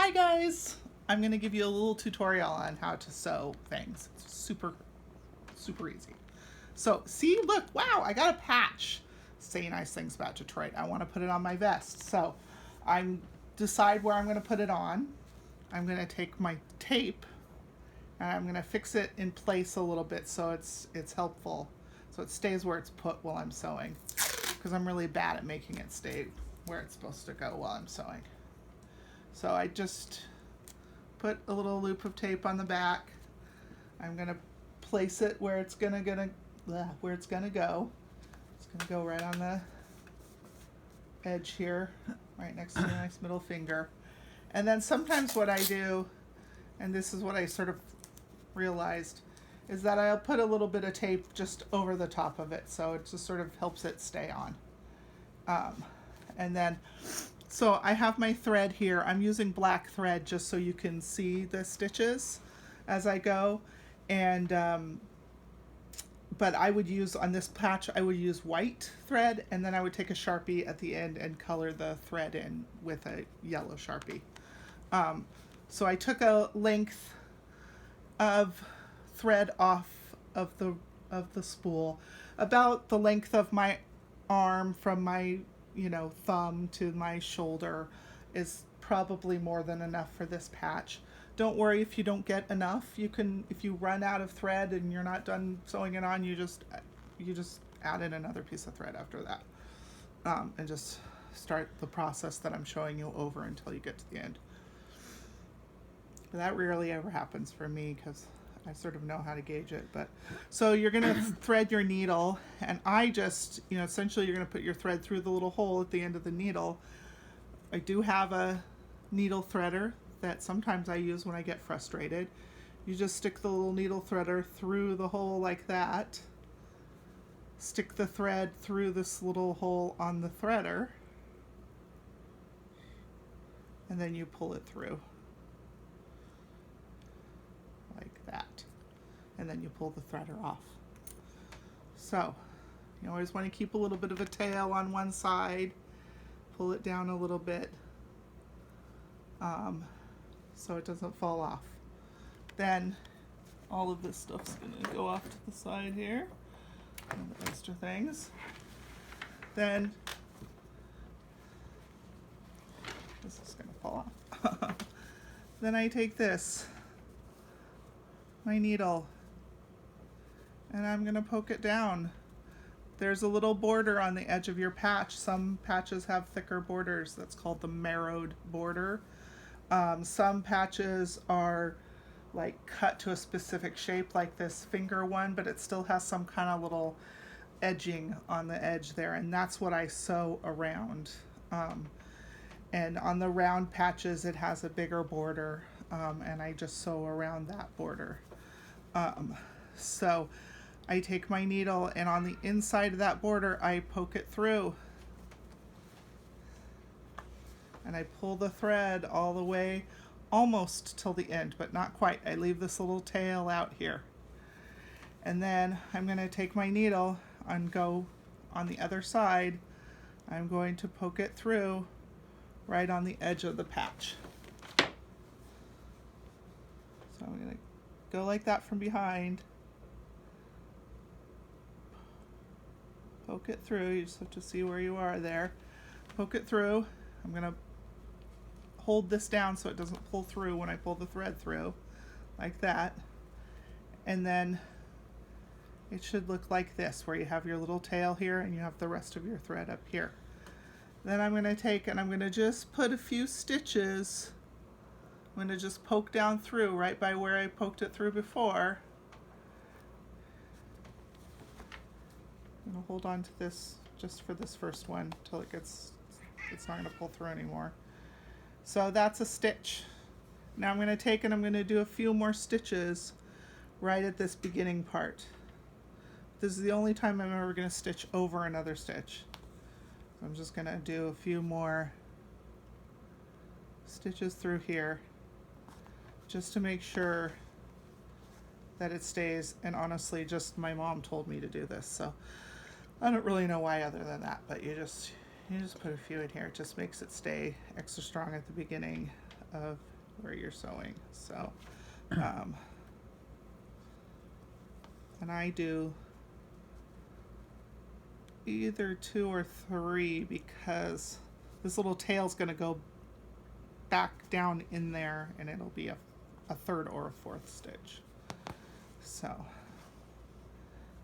Hi guys! I'm going to give you a little tutorial on how to sew things. It's super easy. So see, look, wow, I got a patch. Say nice things about Detroit. I want to put it on my vest. So I'm decide where I'm going to put it on. I'm going to take my tape and I'm going to fix it in place a little bit so it's helpful. So it stays where it's put while I'm sewing. Because I'm really bad at making it stay where it's supposed to go while I'm sewing. So I just put a little loop of tape on the back. I'm gonna place it where it's gonna go. It's gonna go right on the edge here, right next to the nice middle finger. And then sometimes what I do, and this is what I sort of realized, is that I'll put a little bit of tape just over the top of it, so it just sort of helps it stay on. And then, so I have my thread here. I'm using black thread just so you can see the stitches as I go. And, but I would use, on this patch, I would use white thread, and then I would take a Sharpie at the end and color the thread in with a yellow Sharpie. So I took a length of thread off of the spool, about the length of my arm from my thumb to my shoulder is probably more than enough for this patch. Don't worry if you don't get enough. You can, if you run out of thread and you're not done sewing it on, you just add in another piece of thread after that, and just start the process that I'm showing you over until you get to the end. That rarely ever happens for me because I sort of know how to gauge it. But so you're going to thread your needle, and I just, essentially you're going to put your thread through the little hole at the end of the needle. I do have a needle threader that sometimes I use when I get frustrated. You just stick the little needle threader through the hole like that. Stick the thread through this little hole on the threader, and then you pull it through. Like that, and then you pull the threader off. So you always want to keep a little bit of a tail on one side, pull it down a little bit, so it doesn't fall off. Then all of this stuff's going to go off to the side here, and the extra things. Then this is going to fall off. Then I take this, my needle, and I'm going to poke it down. There's a little border on the edge of your patch. Some patches have thicker borders. That's called the marrowed border. Some patches are like cut to a specific shape, like this finger one, but it still has some kind of little edging on the edge there, and that's what I sew around. And on the round patches it has a bigger border, and I just sew around that border. So I take my needle, and on the inside of that border I poke it through, and I pull the thread all the way almost till the end, but not quite. I leave this little tail out here, and then I'm going to take my needle and go on the other side. I'm going to poke it through right on the edge of the patch. So I'm going to go like that from behind, poke it through. You just have to see where you are there. Poke it through. I'm going to hold this down so it doesn't pull through when I pull the thread through, like that. And then it should look like this, where you have your little tail here and you have the rest of your thread up here. Then I'm going to take and I'm going to just put a few stitches. I'm going to just poke down through right by where I poked it through before. I'm going to hold on to this just for this first one until it's not going to pull through anymore. So that's a stitch. Now I'm going to take and I'm going to do a few more stitches right at this beginning part. This is the only time I'm ever going to stitch over another stitch. So I'm just going to do a few more stitches through here just to make sure that it stays, and honestly just my mom told me to do this, so I don't really know why other than that, but you just put a few in here. It just makes it stay extra strong at the beginning of where you're sewing. So, and I do either 2 or 3 because this little tail's going to go back down in there and it'll be a 3rd or a 4th stitch. So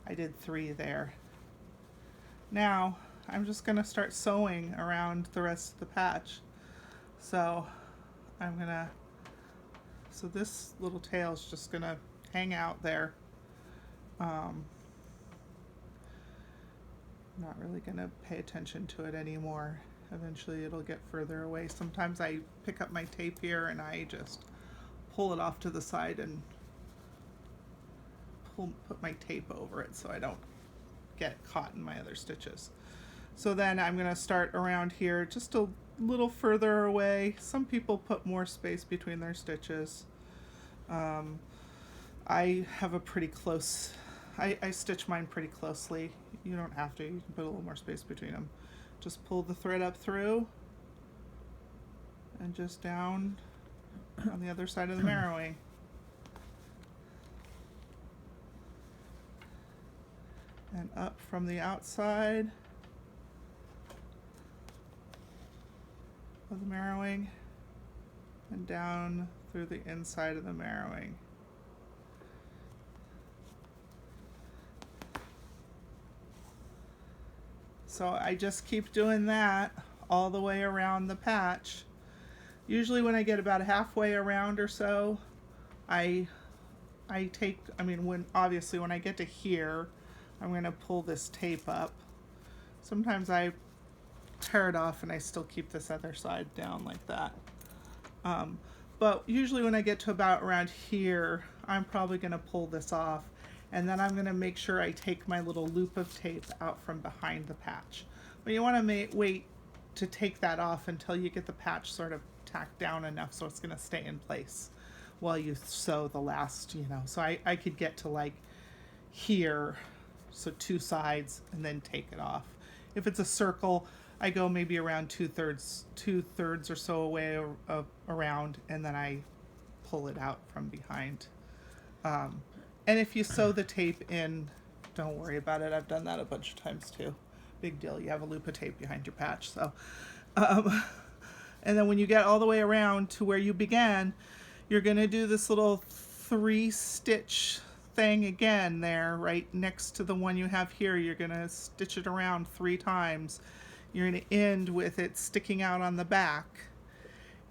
I did 3 there. Now I'm just going to start sewing around the rest of the patch. So I'm going to, so this little tail is just going to hang out there. Not really going to pay attention to it anymore. Eventually it'll get further away. Sometimes I pick up my tape here and I just pull it off to the side and put my tape over it so I don't get caught in my other stitches. So then I'm going to start around here just a little further away. Some people put more space between their stitches. I have a pretty close, I stitch mine pretty closely. You don't have to, you can put a little more space between them. Just pull the thread up through and just down on the other side of the marrowing. And up from the outside of the marrowing and down through the inside of the marrowing. So I just keep doing that all the way around the patch. Usually when I get about halfway around or so, when obviously when I get to here, I'm going to pull this tape up. Sometimes I tear it off and I still keep this other side down like that. But usually when I get to about around here, I'm probably going to pull this off, and then I'm going to make sure I take my little loop of tape out from behind the patch. But you want to wait to take that off until you get the patch sort of tacked down enough so it's going to stay in place while you sew the last, So I could get to like here, so 2 sides, and then take it off. If it's a circle, I go maybe around 2/3 or so away around, and then I pull it out from behind. And if you sew the tape in, don't worry about it. I've done that a bunch of times too. Big deal. You have a loop of tape behind your patch. So, and then when you get all the way around to where you began, you're going to do this little 3-stitch thing again there, right next to the one you have here. You're going to stitch it around 3 times. You're going to end with it sticking out on the back,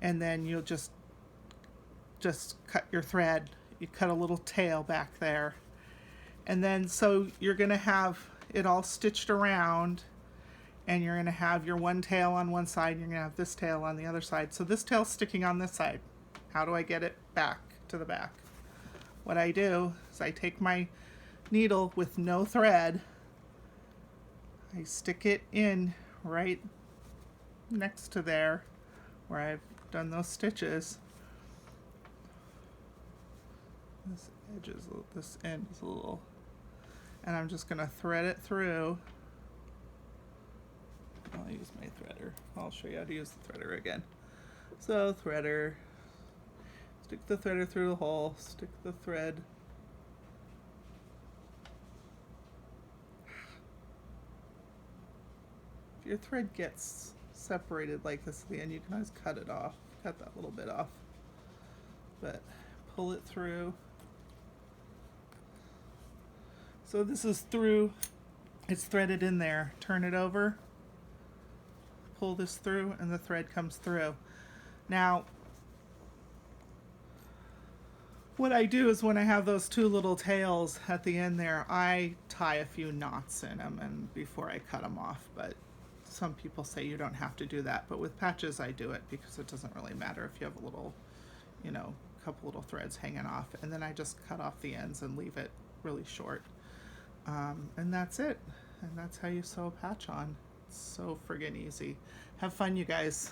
and then you'll just cut your thread. You cut a little tail back there, and then so you're going to have it all stitched around, and you're going to have your one tail on one side, and you're going to have this tail on the other side. So this tail's sticking on this side. How do I get it back to the back? What I do is I take my needle with no thread, I stick it in right next to there where I've done those stitches. This end is a little, and I'm just going to thread it through. I'll use my threader. I'll show you how to use the threader again. So threader, stick the threader through the hole, stick the thread. If your thread gets separated like this at the end, you can always cut it off, cut that little bit off. But pull it through. So this is through, it's threaded in there. Turn it over, pull this through, and the thread comes through. Now, what I do is when I have those 2 little tails at the end there, I tie a few knots in them and before I cut them off. But some people say you don't have to do that. But with patches, I do it because it doesn't really matter if you have a little, couple little threads hanging off. And then I just cut off the ends and leave it really short. And that's it. And that's how you sew a patch on. It's so friggin' easy. Have fun, you guys.